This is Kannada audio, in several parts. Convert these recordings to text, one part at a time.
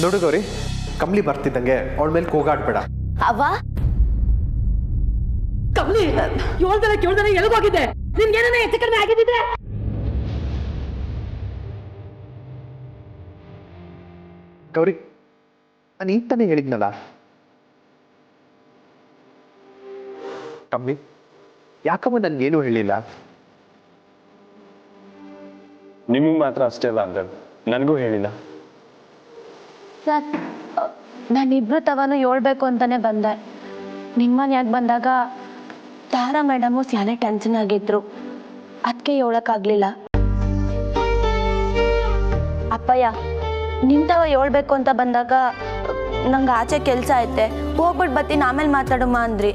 ನೋಡು ಗೌರಿ, ಕಮ್ಲಿ ಬರ್ತಿದ್ದಂಗೆ ಅವಳ ಮೇಲೆ ಕೂಗಾಡ್ಬೇಡ. ಅವ್ವ ಕಮ್ಲಿ ಕೇಳ್ದಾನೆ ಎಲ್ಲಿಗೋಗಿದ್ದೆ? ನಿನ್ಗೇನೇ ಹೆಚ್ಚು ಕಡಿಮೆ ಆಗಿದ್ದಿದ್ರೆ ಗೌರಿ, ನಾನು ಈಗ ತಾನೇ ಹೇಳಿದ್ನಲ್ಲ. ಕಮ್ಮಿ ಯಾಕಮ್ಮ ನನ್ಗೇನು ಹೇಳಿಲ್ಲ? ನಿಮಗೆ ಮಾತ್ರ ಅಷ್ಟೇ ಅಲ್ಲ ಅಂದ್ರೆ ನನಗೂ ಹೇಳಿಲ್ಲ. ಸರ್, ನಾನಿಬ್ರು ತವನು ಹೇಳ್ಬೇಕು ಅಂತಾನೆ ಬಂದೆ. ನಿಮ್ಮನ್ಯಾಗ ಬಂದಾಗ ತಾರಾ ಮೇಡಮು ಸ್ಯಾನೆ ಟೆನ್ಷನ್ ಆಗಿದ್ರು, ಅದಕ್ಕೆ ಹೇಳಕ್ಕಾಗ್ಲಿಲ್ಲ. ಅಪ್ಪಯ್ಯ, ನಿಂತವ ಹೇಳ್ಬೇಕು ಅಂತ ಬಂದಾಗ ನಂಗೆ ಆಚೆ ಕೆಲಸ ಐತೆ, ಹೋಗ್ಬಿಟ್ಟು ಬರ್ತೀನಿ ಆಮೇಲೆ ಮಾತಾಡಮ್ಮ ಅಂದ್ರಿ,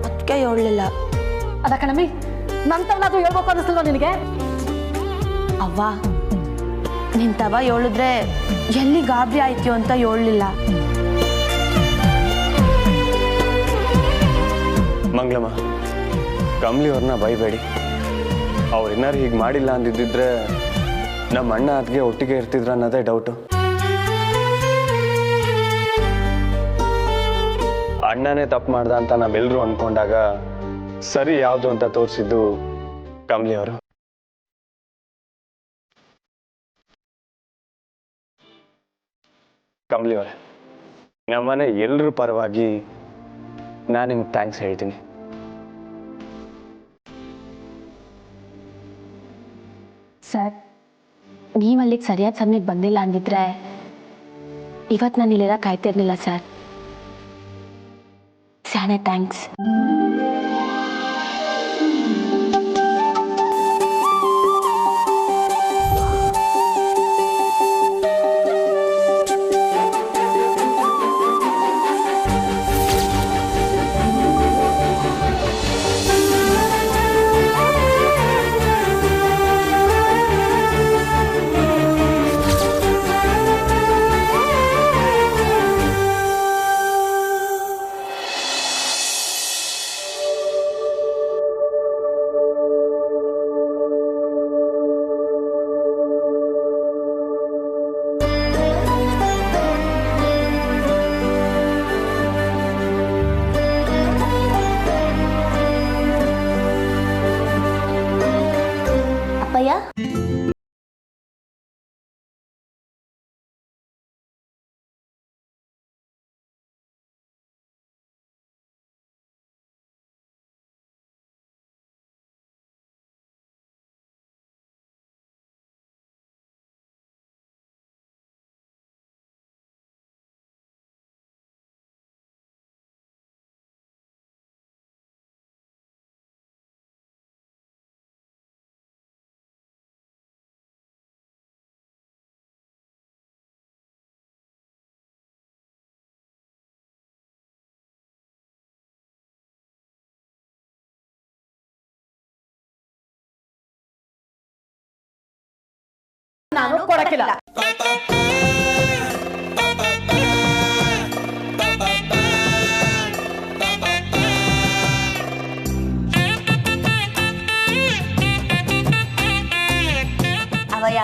ಅದಕ್ಕೆ ಹೇಳಲಿಲ್ಲ. ಅದ ಕಣಮಿ, ನಂತವನಾದ್ರೂ ಹೇಳ್ಬೇಕು ಅನ್ನಿಸ್ಲಿಲ್ವ ನಿನಗೆ? ಅವ್ವ, ನಿಂತವ ಹೇಳಿದ್ರೆ ಎಲ್ಲಿ ಗಾಬರಿ ಆಯ್ತು ಅಂತ ಹೇಳಲಿಲ್ಲ. ಮಂಗಳಮ್ಮ, ಕಮ್ಲಿ ಅವ್ರನ್ನ ಬೈಬೇಡಿ. ಅವ್ರೇನಾರು ಹೀಗೆ ಮಾಡಿಲ್ಲ ಅಂದಿದ್ದಿದ್ರೆ ನಮ್ಮ ಅಣ್ಣ ಅದಕ್ಕೆ ಒಟ್ಟಿಗೆ ಇರ್ತಿದ್ರ ಅನ್ನೋದೇ ಡೌಟು. ಅಣ್ಣನೇ ತಪ್ಪು ಮಾಡ್ದ ಅಂತ ನಾವೆಲ್ಲರೂ ಅಂದ್ಕೊಂಡಾಗ ಸರಿ ಯಾವುದು ಅಂತ ತೋರಿಸಿದ್ದು ಕಮ್ಲಿ ಅವರು. ಕಮ್ಲಿ ಅವರೇ, ನಮ್ಮನೆ ಎಲ್ಲರ ಪರವಾಗಿ ನಾನು ನಿಮ್ಗೆ ಥ್ಯಾಂಕ್ಸ್ ಹೇಳ್ತೀನಿ. ಸರ್, ನೀವಲ್ಲಿಗೆ ಸರಿಯಾದ ಸಮಯಕ್ಕೆ ಬಂದಿಲ್ಲ ಅಂದಿದ್ರೆ ಇವತ್ತು ನಾನು ಇಲ್ಲೆಲ್ಲ ಕಾಯ್ತಿರ್ಲಿಲ್ಲ ಸರ್. ಸ್ಯಾನೆ ಥ್ಯಾಂಕ್ಸ್. ಅಪ್ಪಯ್ಯ, ನಾನು ಕೊಡಕ್ಕಿಲ್ಲ. ಅವಯ್ಯ,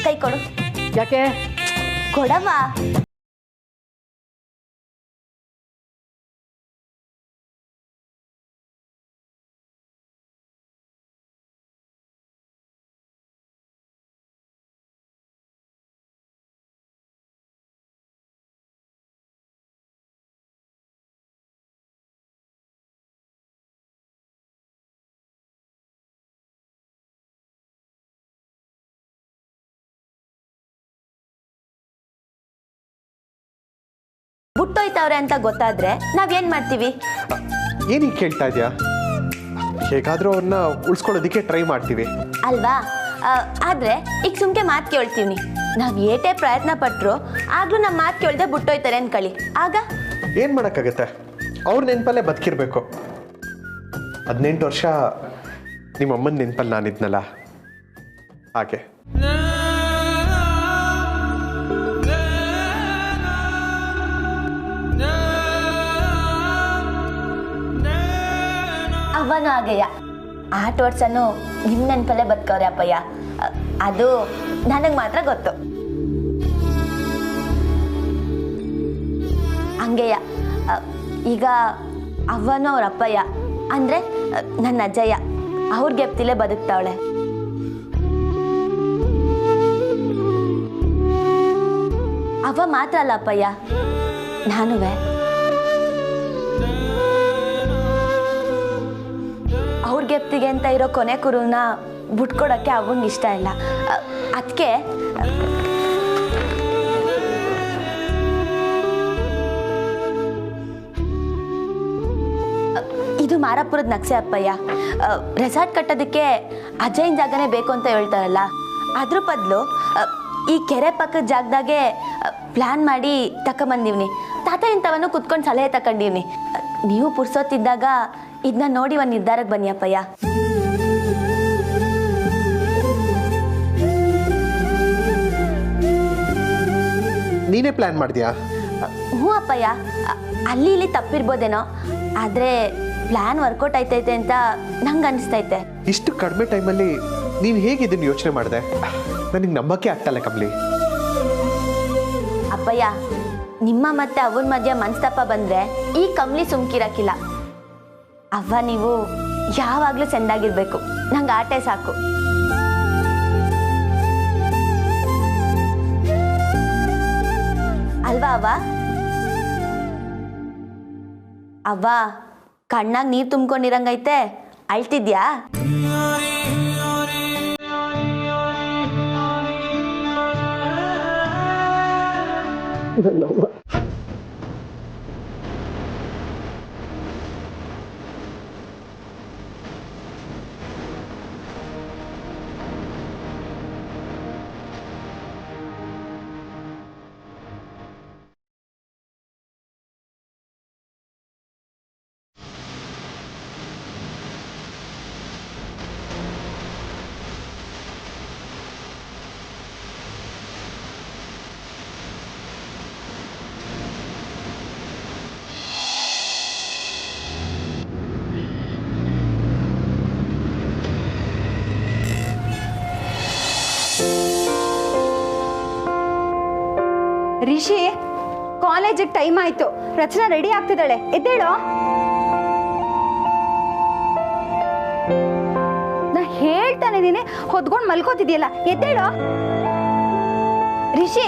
ಕೈ ಕೊಡು. ಯಾಕೆ? ಕೊಡಮ್ಮ. ಬಿಟ್ಟೋಯ್ತವ್ರೆ ಅಂತ ಗೊತ್ತಾದ್ರೆ ನಾವೇನ್ ಮಾಡ್ತೀವಿ? ಏನೀಗ ಕೇಳ್ತಾ ಇದೆಯಾ? ಹೇಗಾದ್ರೂ ಅವ್ರನ್ನ ಉಳಿಸ್ಕೊಳ್ಳೋದಕ್ಕೆ ಟ್ರೈ ಮಾಡ್ತೀವಿ ಅಲ್ವಾ? ಆದ್ರೆ ಈಗ ಸುಮ್ಕೆ ಮಾತು ಕೇಳ್ತೀವಿ. ನಾವ್ ಏಟೇ ಪ್ರಯತ್ನ ಪಟ್ರು ಆಗ್ಲೂ ನಮ್ಮ ಮಾತು ಕೇಳ್ದೆ ಬಿಟ್ಟೋಯ್ತಾರೆ ಅನ್ಕೊಳ್ಳಿ, ಆಗ ಏನು ಮಾಡೋಕ್ಕಾಗತ್ತೆ? ಅವ್ರ ನೆನಪಲ್ಲೇ ಬದುಕಿರ್ಬೇಕು. 18 ವರ್ಷ ನಿಮ್ಮ ಅಮ್ಮನ ನೆನಪಲ್ಲಿ ನಾನಿದ್ನಲ್ಲ ಹಾಗೆ. ಅವನು ಹಾಗೆಯ 8 ವರ್ಷನೂ ನಿಮ್ಮ ನೆನಪಲ್ಲೇ ಬದುಕವ್ರೆ ಅಪ್ಪಯ್ಯ. ಅದು ನನಗೆ ಮಾತ್ರ ಗೊತ್ತು. ಹಂಗೆಯ ಈಗ ಅವ್ವನೂ ಅವ್ರ ಅಪ್ಪಯ್ಯ ಅಂದರೆ ನನ್ನ ಅಜ್ಜಯ್ಯ ಅವ್ರ ಗೆಪ್ತಿಲೇ ಬದುಕ್ತಾವಳೆ. ಅವ್ವ ಮಾತ್ರ ಅಲ್ಲ ಅಪ್ಪಯ್ಯ, ನಾನುವೆ. ಅವ್ರ ಗೆಪ್ತಿಗೆ ಅಂತ ಇರೋ ಕೊನೆ ಕುರುನ ಬಿಟ್ಕೊಡೋಕ್ಕೆ ಅವಂಗೆ ಇಷ್ಟ ಇಲ್ಲ. ಅದಕ್ಕೆ ಇದು ಮಾರಾಪುರದ ನಕ್ಷೆ ಅಪ್ಪಯ್ಯ. ರೆಸಾರ್ಟ್ ಕಟ್ಟೋದಕ್ಕೆ ಅಜ್ಜಯ್ಯನ ಜಾಗನೇ ಬೇಕು ಅಂತ ಹೇಳ್ತಾರಲ್ಲ, ಅದ್ರ ಬದಲು ಈ ಕೆರೆ ಪಕ್ಕದ ಜಾಗದಾಗೆ ಪ್ಲ್ಯಾನ್ ಮಾಡಿ ತಕೊಂಬಂದಿವ್ನಿ. ತಾತ ಇಂಥವನ್ನು ಕುತ್ಕೊಂಡು ಸಲಹೆ ತಗೊಂಡಿವ್ನಿ. ನೀವು ಪುರ್ಸೋತಿದ್ದಾಗ ಇದನ್ನ ನೋಡಿ ಒಂದು ನಿರ್ಧಾರಕ್ಕೆ ಬನ್ನಿ ಅಪ್ಪಯ್ಯ. ನೀನೇ ಪ್ಲ್ಯಾನ್ ಮಾಡಿದ್ಯಾ? ಹ್ಞೂ ಅಪ್ಪಯ್ಯ, ಅಲ್ಲಿ ಇಲ್ಲಿ ತಪ್ಪಿರ್ಬೋದೇನೋ, ಆದರೆ ಪ್ಲ್ಯಾನ್ ವರ್ಕೌಟ್ ಆಯ್ತೈತೆ ಅಂತ ನಂಗೆ ಅನಿಸ್ತೈತೆ. ಇಷ್ಟು ಕಡಿಮೆ ಟೈಮಲ್ಲಿ ನೀನು ಹೇಗೆ ಇದನ್ನು ಯೋಚನೆ ಮಾಡಿದೆ? ನನಗೆ ನಂಬಕ್ಕೆ ಆಗ್ತಲ್ಲ ಕಮಲಿ. ಅಪ್ಪಯ್ಯ, ನಿಮ್ಮ ಮತ್ತೆ ಅವನ ಮಧ್ಯ ಮನಸ್ತಾಪ ಬಂದರೆ ಈ ಕಮ್ಲಿ ಸುಮ್ಕಿರಕ್ಕಿಲ್ಲ. ಅವ್ವ ನೀವು ಯಾವಾಗಲೂ ಚೆಂದಾಗಿರ್ಬೇಕು, ನಂಗೆ ಆಟೆ ಸಾಕು. ಅಲ್ವಾ ಅವ್ವ? ಅವ್ವ ಕಣ್ಣಾಗ ನೀರು ತುಂಬ್ಕೊಂಡಿರಂಗೈತೆ, ಅಳ್ತಿದ್ಯಾ? ರಿಷಿ, ಕಾಲೇಜಿಗೆ ಟೈಮ್ ಆಯ್ತು. ರಚನಾ ರೆಡಿ ಆಗ್ತಿದ್ದಾಳೆ, ಎದ್ದೇಳೋ. ನಾ ಹೇಳ್ತಾನೆ ಇದೀನಿ, ಹೊದ್ಕೊಂಡು ಮಲ್ಕೋತಿದ್ಯಲ್ಲ, ಎದ್ದೇಳೋ. ರಿಷಿ,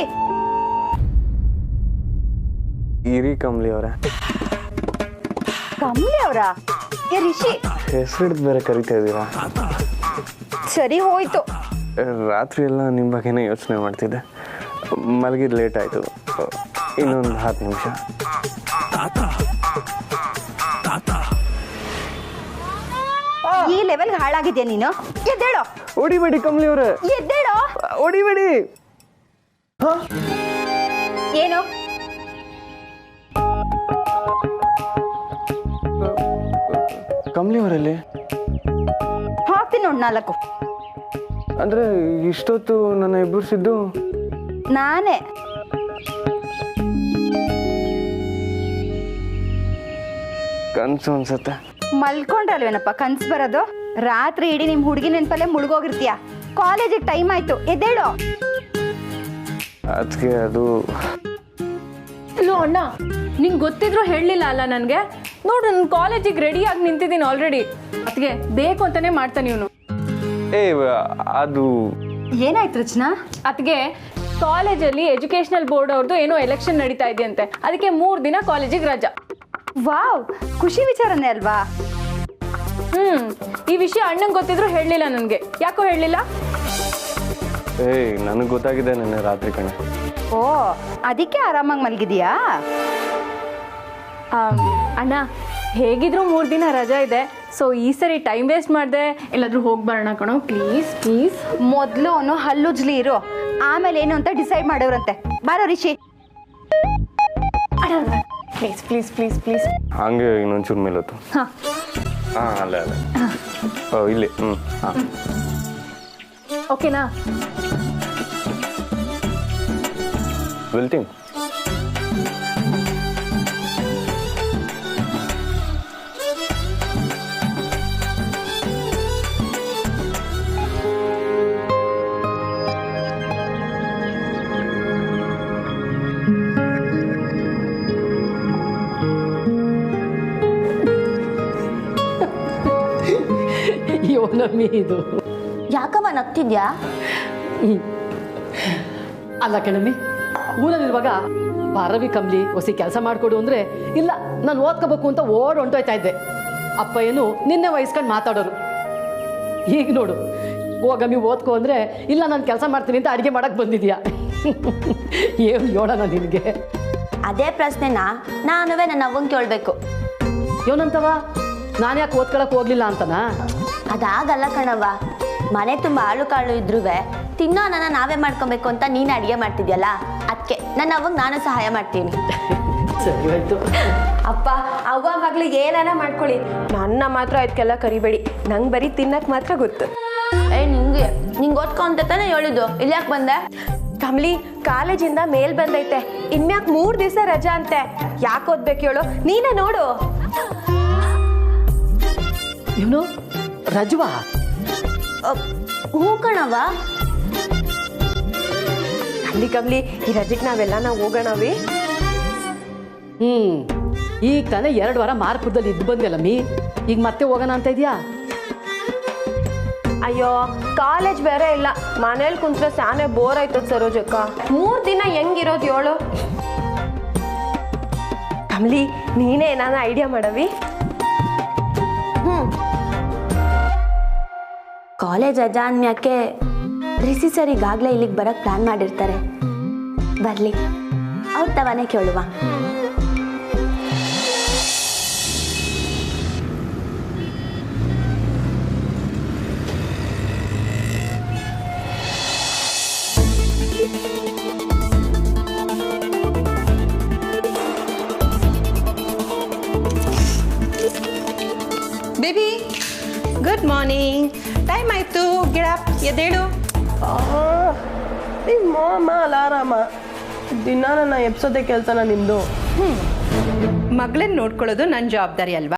ಇರಿ ಕಮಲಿ ಅವರ. ಕಮಲಿ ಅವರ? ಏ ರಿಷಿ, ಹೆಸರಿಡ್ದು ಬೇರೆ ಕರಿತಾ ಇದ್ದೀರಾ? ಸರಿ ಹೋಯ್ತು. ರಾತ್ರಿ ಎಲ್ಲ ನಿಮ್ಮ ಬಗ್ಗೆನೇ ಯೋಚನೆ ಮಾಡ್ತಿದ್ದೆ. ಮಲಗಿದ್ ಲೇಟ್ ಆಯಿತು. ಇನ್ನೊಂದು 10 ನಿಮಿಷ. ಈ ಲೆವೆಲ್ಗೆ ಹಾಳಾಗಿದ್ಯಾ ನೀನು? ಎದ್ದೇಳೋ. ಹೊಡಿಬೇಡಿ ಕಮಲಿ ಅವರೇ, ಎದ್ದೇಳೋ. ಹೊಡಿಬೇಡಿ. ಏನು? ಕಮಲಿ ಅವರಲ್ಲಿ ಹಾಕ್ತೀನಿ ನೋಡ್ 4. ಅಂದ್ರೆ ಇಷ್ಟೊತ್ತು ನನ್ನ ಎಬ್ಬರಿಸಿದ್ದು ನಾನೇ. ಕನ್ಸು ಅನ್ಸತ್ತೆ. ಮಲ್ಕೊಂಡ್ರಲ್ವೇನಪ್ಪ ಕನ್ಸು ಬರೋದು? ರಾತ್ರಿ ಇಡೀ ನಿಮ್ಮ ಹುಡುಗಿ ನೆನಪಲ್ಲೇ ಮುಳುಗೋಗಿರ್ತೀಯ. ಕಾಲೇಜಿಗೆ ಟೈಮ್ ಆಯ್ತು, ಎದ್ದೇಳೋ. ಅದಕ್ಕೆ ಅದು ಲೋ ಅಣ್ಣ, ನಿಂಗೆ ಗೊತ್ತಿದ್ರು ಹೇಳಲಿಲ್ಲ ಅಲ್ಲ ನನಗೆ. ನೋಡು, ನಾನು ಕಾಲೇಜಿಗೆ ರೆಡಿಯಾಗಿ ನಿಂತಿದ್ದೀನಿ ಆಲ್ರೆಡಿ. ಅದಕ್ಕೆ ಬೇಕು ಅಂತಾನೆ ಮಾಡ್ತಾನೆ ಇವನು. ಅದು ಏನಾಯ್ತು ರಚನಾ? ಅದಕ್ಕೆ ಕಾಲೇಜಲ್ಲಿ ಎಜುಕೇಶನಲ್ ಬೋರ್ಡ್ ಅವ್ರದ್ದು ಏನೋ ಎಲೆಕ್ಷನ್ ನಡೀತಾ ಇದೆಯಂತೆ. ಅದಕ್ಕೆ 3 ದಿನ ಕಾಲೇಜಿಗೆ ರಜಾ. ವಾವ್, ಖುಷಿ ವಿಚಾರನೇ ಅಲ್ವಾ? ಈ ವಿಷಯ ಅಣ್ಣಂಗೆ ಗೊತ್ತಿದ್ರು ಹೇಳಲಿಲ್ಲ ನನಗೆ. ಯಾಕೋ ಹೇಳಲಿಲ್ಲ? ನನಗೆ ಗೊತ್ತಾಗಿದೆ ನೆನ್ನೆ ರಾತ್ರಿ ಕಣೆ. ಓ, ಅದಕ್ಕೆ ಆರಾಮಾಗಿ ಮಲಗಿದೀಯಾ? ಅಣ್ಣ, ಹೇಗಿದ್ರು 3 ದಿನ ರಜಾ ಇದೆ. ಸೊ ಈ ಸರಿ ಟೈಮ್ ವೇಸ್ಟ್ ಮಾಡಿದೆ, ಎಲ್ಲಾದ್ರೂ ಹೋಗಿ ಬರೋಣ ಕಣೋ, ಪ್ಲೀಸ್ ಪ್ಲೀಸ್. ಮೊದಲು ಅವನು ಹಲ್ಲುಜ್ಲಿ ಇರು, ಆಮೇಲೆ ಏನು ಅಂತ ಡಿಸೈಡ್ ಮಾಡೋರಂತೆ. ಬಾರೋ Rishi. Please please please please. ಹಂಗೆ ಇನ್ನೊಂಚೂರು ಮೇಲೆ ಹೊತ್ತು. ಹಾಂ ಅಲ್ಲೇ ಇಲ್ಲಿ. ಹಾಂ, ಓಕೆನಾ? ವೆಲ್ಟಿಂಗ್. ಪೌರ್ಣಮಿ ಇದು. ಯಾಕಮ್ಮ ನಗ್ತಿದ್ಯಾ? ಅಲ್ಲ ಕಣಮ್ಮಿ, ಊರಲ್ಲಿರುವಾಗ ಪಾರವಿ ಕಮ್ಲಿ ಹೊಸಿ ಕೆಲಸ ಮಾಡಿಕೊಡು ಅಂದರೆ ಇಲ್ಲ ನಾನು ಓದ್ಕೋಬೇಕು ಅಂತ ಹೊಂಟೋಯ್ತಾ ಇದ್ದೆ. ಅಪ್ಪ ಏನು ನಿನ್ನೆ ವಹಿಸ್ಕೊಂಡು ಮಾತಾಡೋರು. ಈಗ ನೋಡು, ಹೋಗಮ್ಮಿ ಓದ್ಕೊ ಅಂದರೆ ಇಲ್ಲ ನಾನು ಕೆಲಸ ಮಾಡ್ತೀನಿ ಅಂತ ಅಡುಗೆ ಮಾಡಕ್ಕೆ ಬಂದಿದ್ಯಾ. ಏನು ಹೇಳೋಣ ನಿನಗೆ? ಅದೇ ಪ್ರಶ್ನೆನ ನಾನುವೇ ನನ್ನ ಅವ್ವಂಗೆ ಕೇಳಬೇಕು. ಏನಂತವ? ನಾನು ಯಾಕೆ ಓದ್ಕೊಳಕ್ಕೆ ಹೋಗ್ಲಿಲ್ಲ ಅಂತನಾ? ಅದಾಗಲ್ಲ ಕಣವ್ವ, ಮನೆ ತುಂಬ ಆಳು ಕಾಳು ಇದ್ರೂ ತಿನ್ನೋ ನನ್ನ ನಾವೇ ಮಾಡ್ಕೊಬೇಕು ಅಂತ ನೀನು ಅಡುಗೆ ಮಾಡ್ತಿದ್ಯಲ್ಲ, ಅದಕ್ಕೆ ನನ್ನ ಅವ್ವಂಗೆ ನಾನು ಸಹಾಯ ಮಾಡ್ತೀನಿ. ಸರಿ ಆಯ್ತು. ಅಪ್ಪ ಅವ್ವ ಮಗಳು ಏನಾನ ಮಾಡ್ಕೊಳ್ಳಿ, ನನ್ನ ಮಾತ್ರ ಅದಕ್ಕೆಲ್ಲ ಕರಿಬೇಡಿ. ನಂಗೆ ಬರೀ ತಿನ್ನಕ್ಕೆ ಮಾತ್ರ ಗೊತ್ತು. ನಿಂಗೆ ಓದ್ಕೊ ಅಂತ ತಾನೇ ಹೇಳಿದ್ದು, ಇಲ್ಲಿ ಯಾಕೆ ಬಂದೆ? ಕಮ್ಲಿ ಕಾಲೇಜಿಂದ ಮೇಲ್ ಬಂದೈತೆ, ಇನ್ಮ್ಯಾಕ್ 3 ದಿವಸ ರಜಾ ಅಂತೆ. ಯಾಕೆ ಓದ್ಬೇಕು ಹೇಳು, ನೀನೇ ನೋಡು. ಇವನು ರಜವಾ? ಹ್ಞೂ ಕಣವ್ವ. ಅಲ್ಲಿ ಕಮ್ಲಿ, ಈ ರಜೆಗೆ ನಾವೆಲ್ಲ ಹೋಗೋಣವಿ. ಈಗ ತಾನೇ 2 ವಾರ ಮಾರ್ಪುರದಲ್ಲಿ ಇದ್ದು ಬಂದೆಲ್ಲಮ್ಮಿ, ಈಗ ಮತ್ತೆ ಹೋಗೋಣ ಅಂತ ಇದೆಯಾ? ಅಯ್ಯೋ, ಕಾಲೇಜ್ ಬೇರೆ ಇಲ್ಲ, ಮನೇಲಿ ಕುಂತ್ರೆ ಸಾನೆ ಬೋರ್ ಆಯ್ತದ ಸರೋಜಕ್ಕ. 3 ದಿನ ಹೆಂಗಿರೋದು ಹೇಳು. ಕಮ್ಲಿ, ನೀನೇ ಏನಾನ ಐಡಿಯಾ ಮಾಡವಿ. ಕಾಲೇಜ್ ರಜಾ ಅಂದ್ಮ್ಯಾಕೆ ರಿಸಿ ಸರ್ ಈಗಾಗಲೇ ಇಲ್ಲಿಗೆ ಬರೋಕ್ಕೆ ಪ್ಲ್ಯಾನ್ ಮಾಡಿರ್ತಾರೆ. ಬರಲಿ, ಅವ್ರ ತವಾನೇ ಕೇಳುವ. Baby, good morning. ಟೈಮ್ ಆಯಿತು, ಗಿಡಪ್ ಎದ್ದೇಳು. ನಿಮ್ಮ ಅಮ್ಮ ಅಲಾರಾಮ ದಿನ ನನ್ನ ಎಬ್ಸೋದೇ ಕೆಲಸನ ನಿಮ್ಮದು. ಮಗಳನ್ನ ನೋಡ್ಕೊಳ್ಳೋದು ನನ್ನ ಜವಾಬ್ದಾರಿ ಅಲ್ವಾ?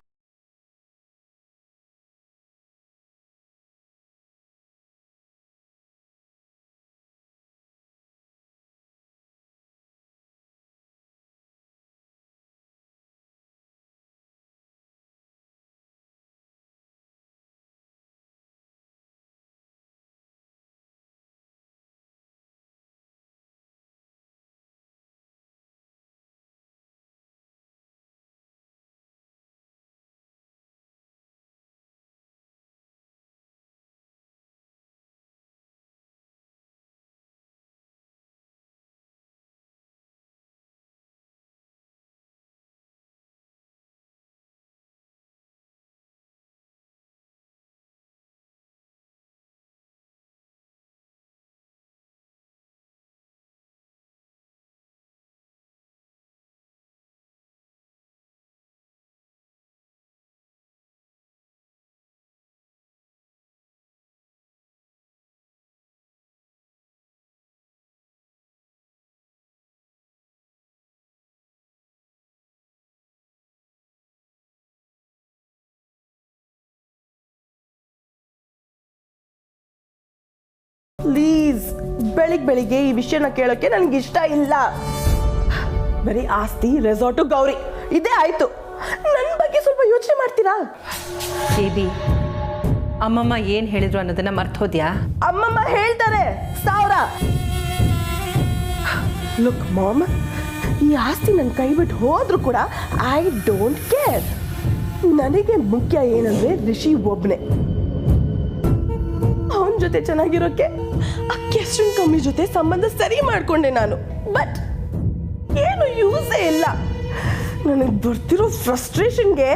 ಪ್ಲೀಸ್, ಬೆಳಿಗ್ಗೆ ಈ ವಿಷಯನ ಕೇಳೋಕೆ ನನಗೆ ಇಷ್ಟ ಇಲ್ಲ. ಬರೀ ಆಸ್ತಿ, ರೆಸಾರ್ಟು, ಗೌರಿ ಇದೇ ಆಯ್ತು. ನನ್ನ ಬಗ್ಗೆ ಸ್ವಲ್ಪ ಯೋಚನೆ ಮಾಡ್ತೀರಾ? ಬೇಬಿ, ಅಮ್ಮಮ್ಮ ಏನು ಹೇಳಿದ್ರು ಅನ್ನೋದನ್ನ ಮರ್ತು ಹೋದ್ಯಾ? ಅಮ್ಮಮ್ಮ ಹೇಳ್ತಾರೆ 1000. ಲುಕ್ ಮಾಮ್, ಈ ಆಸ್ತಿ ನನ್ನ ಕೈ ಬಿಟ್ಟು ಹೋದ್ರೂ ಕೂಡ ಐ ಡೋಂಟ್ ಕೇರ್. ನನಗೆ ಮುಖ್ಯ ಏನಂದ್ರೆ ರಿಷಿ ಒಬ್ನೇ. ಅವನ ಜೊತೆ ಚೆನ್ನಾಗಿರೋಕೆ ಆ ಕೆಸ್ಟನ್ ಕಮ್ಮಿ ಜೊತೆ ಸಂಬಂಧ ಸರಿ ಮಾಡ್ಕೊಂಡೆ ನಾನು. ಬಟ್ ಏನು ಯೂಸೇ ಇಲ್ಲ. ನನಗೆ ಬರ್ತಿರೋ ಫ್ರಸ್ಟ್ರೇಷನ್ಗೆ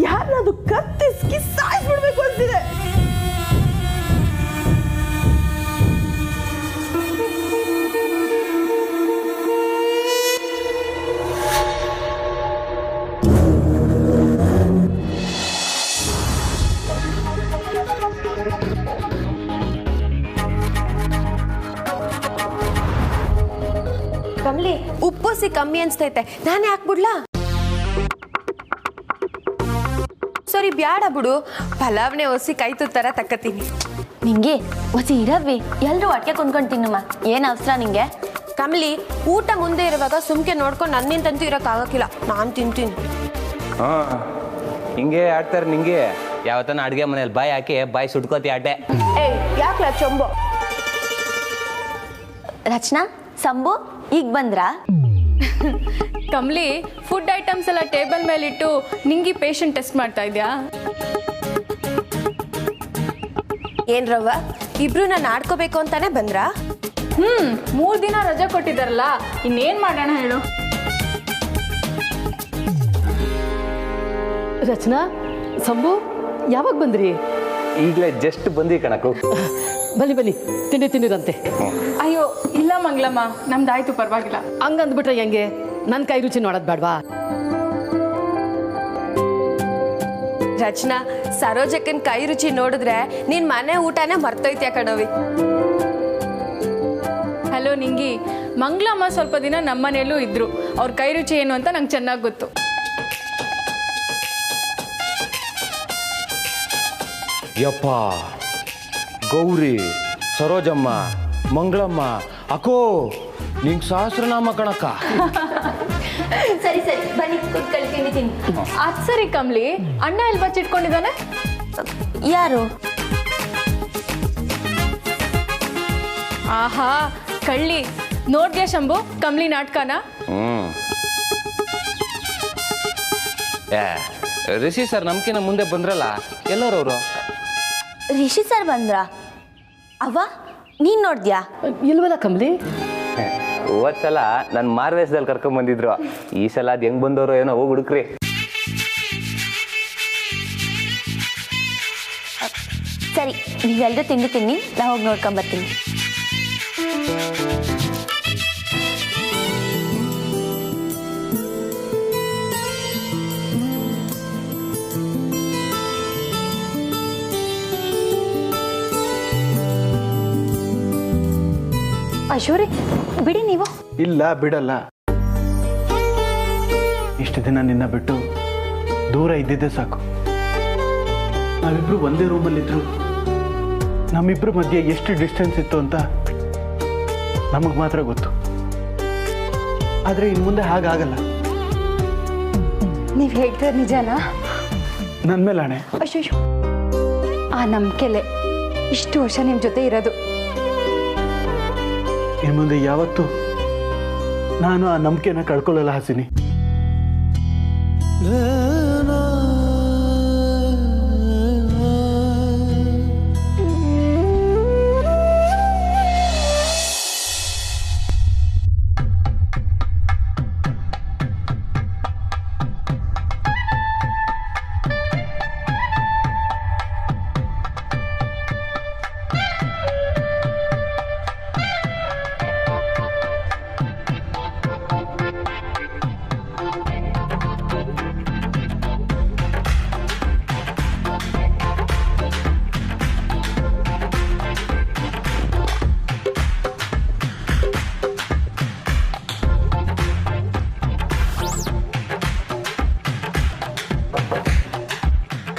ಯಾರನ್ನಾದ್ರು ಕತ್ತಿಸ್ಕಿ ಸಾಯಿಸ್ಬಿಡ್ಬೇಕು ಅಂತಿದೆ. ಕಮ್ಲಿ, ಉಪ್ಪುಸಿ ಕಮ್ಮಿ ಅನ್ಸ್ತೈತೆ, ನಾನೇ ಹಾಕ್ಬಿಡ್ಲಾ? ಸರಿ ಬ್ಯಾಡ ಬಿಡು, ಪಲಾವ್ನೆ ಒಸಿ ಕೈ ತುತ್ತರ ತಕ್ಕತೀನಿ. ನಿಂಗೆ ಹೊಸಿ ಇರವಿ, ಎಲ್ಲರೂ ಒಟ್ಟಿಗೆ ಕುಂದ್ಕೊಂಡು ತಿನ್ನಮ್ಮ, ಏನು ಅವಸರ ನಿಂಗೆ? ಕಮಲಿ, ಊಟ ಮುಂದೆ ಇರುವಾಗ ಸುಮ್ಕೆ ನೋಡ್ಕೊಂಡು ನನ್ನಿಂತಂತೂ ಇರೋಕ್ಕಾಗಕ್ಕಿಲ್ಲ, ನಾನು ತಿಂತೀನಿ. ಹಾಂ, ಹಿಂಗೆ ಆಡ್ತಾರೆ ನಿಂಗೆ. ಯಾವತ್ತನ ಅಡುಗೆ ಮನೇಲಿ ಬಾಯಿ ಹಾಕಿ ಬಾಯಿ ಸುಟ್ಕೋತಿ ಆಟೆ. ಏಯ್ ಯಾಕ್ಲ ಚೊಂಬು? ರಚನಾ, ಸಂಭು ಈಗ ಬಂದ್ರಾ? ಕಮ್ಲಿ, ಫುಡ್ ಐಟಮ್ಸ್ ಎಲ್ಲ ಟೇಬಲ್ ಮೇಲಿಟ್ಟು ನಿಂಗೆ ಪೇಷಂಟ್ ಟೆಸ್ಟ್ ಮಾಡ್ತಾ ಇದೆಯಾ? ಏನ್ ರವ್ವ, ಇಬ್ರು ನಾನು ಆಡ್ಕೋಬೇಕು ಅಂತಾನೆ ಬಂದ್ರಾ? 3 ದಿನ ರಜೆ ಕೊಟ್ಟಿದ್ದಾರಲ್ಲ, ಇನ್ನೇನ್ ಮಾಡೋಣ ಹೇಳು? ರಚನಾ, ಸಂಭು ಯಾವಾಗ ಬಂದ್ರಿ? ಈಗಲೇ ಜಸ್ಟ್ ಬಂದ್ವಿ ಕಣಕು. ಬನ್ನಿ ಬನ್ನಿ, ತಿಂಡಿರಂತೆ. ಅಯ್ಯೋ ಇಲ್ಲ ಮಂಗ್ಲಮ್ಮ, ನಮ್ದಾಯ್ತು, ಪರವಾಗಿಲ್ಲ. ಹಂಗಂದ್ಬಿಟ್ರೆ ಹೆಂಗೆ? ನನ್ನ ಕೈ ರುಚಿ ನೋಡೋದು ಬೇಡವಾ? ರಚನಾ, ಸರೋಜಕ್ಕನ್ ಕೈ ರುಚಿ ನೋಡಿದ್ರೆ ನಿನ್ ಮನೆ ಊಟನೇ ಮರ್ತೋಯ್ತ್ಯಾ ಕಣವಿ. ಹಲೋ ನಿಂಗಿ, ಮಂಗ್ಲಮ್ಮ ಸ್ವಲ್ಪ ದಿನ ನಮ್ಮನೇಲೂ ಇದ್ರು. ಅವ್ರ ಕೈ ರುಚಿ ಏನು ಅಂತ ನಂಗೆ ಚೆನ್ನಾಗಿ ಗೊತ್ತು. ಯಪ್ಪ, ಗೌರಿ, ಸರೋಜಮ್ಮ, ಮಂಗಳಮ್ಮ, ಅಕೋ ನಿಂಗೆ ಸಹಸ್ರನಾಮ ಕಣಕ್ಕ. ಸರಿ ಸರಿ ಬನ್ನಿ ಕೂತ್ಕೊಳ್ಳಿ, ತಿಂಡಿ. ಅದ್ ಸರಿ ಕಮ್ಲಿ, ಅಣ್ಣ ಎಲ್ಲಿ ಬಚ್ಚಿಟ್ಕೊಂಡಿದ್ದಾನೆ? ಯಾರು? ಆಹಾ ಕಳ್ಳಿ, ನೋಡ್ದ್ಯಾ ಶಂಭು ಕಮ್ಲಿ ನಾಟಕನ? ರಿಷಿ ಸರ್ ನಮ್ಕಿನ ಮುಂದೆ ಬಂದ್ರಲ್ಲ, ಎಲ್ಲರವರು? ರಿಷಿ ಸರ್ ಬಂದ್ರಾ? ಅವ್ವ ನೀನ್ ನೋಡ್ದ್ಯಾ? ಇಲ್ವಲ್ಲ ಕಮ್ಲಿ. ಹೋದ್ ಸಲ ನನ್ನ ಮಾರ್ವೇಶದಲ್ಲಿ ಕರ್ಕೊಂಡ್ ಬಂದಿದ್ರು. ಈ ಸಲ ಅದ್ ಹೆಂಗ್ ಬಂದವರು ಏನೋ, ಹೋಗಿ ಹುಡುಕ್ರಿ. ಸರಿ, ನೀವೆಲ್ಲರೂ ತಿಂಡಿ ತಿನ್ನಿ, ನಾ ಹೋಗಿ ನೋಡ್ಕೊಂಬರ್ತೀನಿ. ಅಶೋರಿ ಬಿಡಿ ನೀವು. ಇಲ್ಲ ಬಿಡಲ್ಲ. ಇಷ್ಟು ದಿನ ನಿನ್ನ ಬಿಟ್ಟು ದೂರ ಇದ್ದಿದ್ದೆ ಸಾಕು. ನಾವಿಬ್ರು ಒಂದೇ ರೂಮಲ್ಲಿದ್ರು ನಮ್ಮಿಬ್ರ ಮಧ್ಯೆ ಎಷ್ಟು ಡಿಸ್ಟೆನ್ಸ್ ಇತ್ತು ಅಂತ ನಮಗೆ ಮಾತ್ರ ಗೊತ್ತು. ಆದರೆ ಇನ್ನು ಮುಂದೆ ಹಾಗಾಗಲ್ಲ. ನೀವು ಹೇಳ್ತಾರೆ ನಿಜನಾ? ನನ್ನ ಮೇಲೆ ಆಣೆ. ಅಯ್ಯೋ, ಆ ನಂಬಿಕೆಲೆ ಇಷ್ಟು ವರ್ಷ ನಿಮ್ಮ ಜೊತೆ ಇರೋದು. ಇನ್ನು ಮುಂದೆ ಯಾವತ್ತೂ ನಾನು ಆ ನಂಬಿಕೆನ ಕಳ್ಕೊಳ್ಳಲ್ಲ ಹಾಸಿನಿ.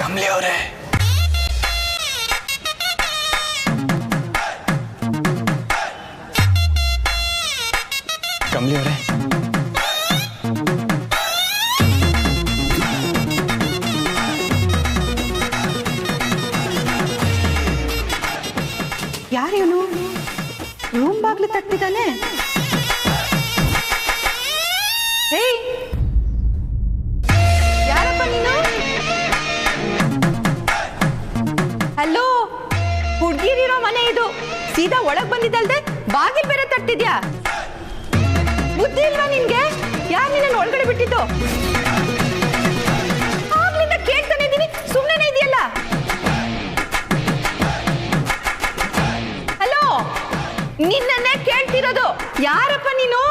ಕಮಲಿ ಅವರೇ, ಕಮಲಿ ಅವರೇ, ಯಾರೇನು ರೂಮ್ ಬಾಗ್ಲು ತಟ್ಟಿದ್ದಾನೆ? ಏಯ್, ಯಾರಪ್ಪ ನೀನು? ಹಲೋ, ಹುಡ್ಗಿರಿರೋ ಮನೆ ಇದು. ಸೀದಾ ಒಳಗ್ ಬಂದಿದ್ದಲ್ದೆ ಬಾಗಿಲ್ ಬೇರೆ ತಟ್ಟಿದ್ಯಾ? ಬುದ್ಧಿ ಇಲ್ವಾ ನಿನ್ಗೆ? ಯಾರು ನಿನ್ನ ಒಳಗಡೆ ಬಿಟ್ಟಿದ್ದು? ಆಗ್ಲಿಂದ ಕೇಳ್ತಾನೆ ಇದೀನಿ, ಸುಮ್ಮನೆ ಇದೆಯಲ್ಲ. ಹಲೋ, ನಿನ್ನನ್ನೇ ಕೇಳ್ತಿರೋದು. ಯಾರಪ್ಪ ನೀನು?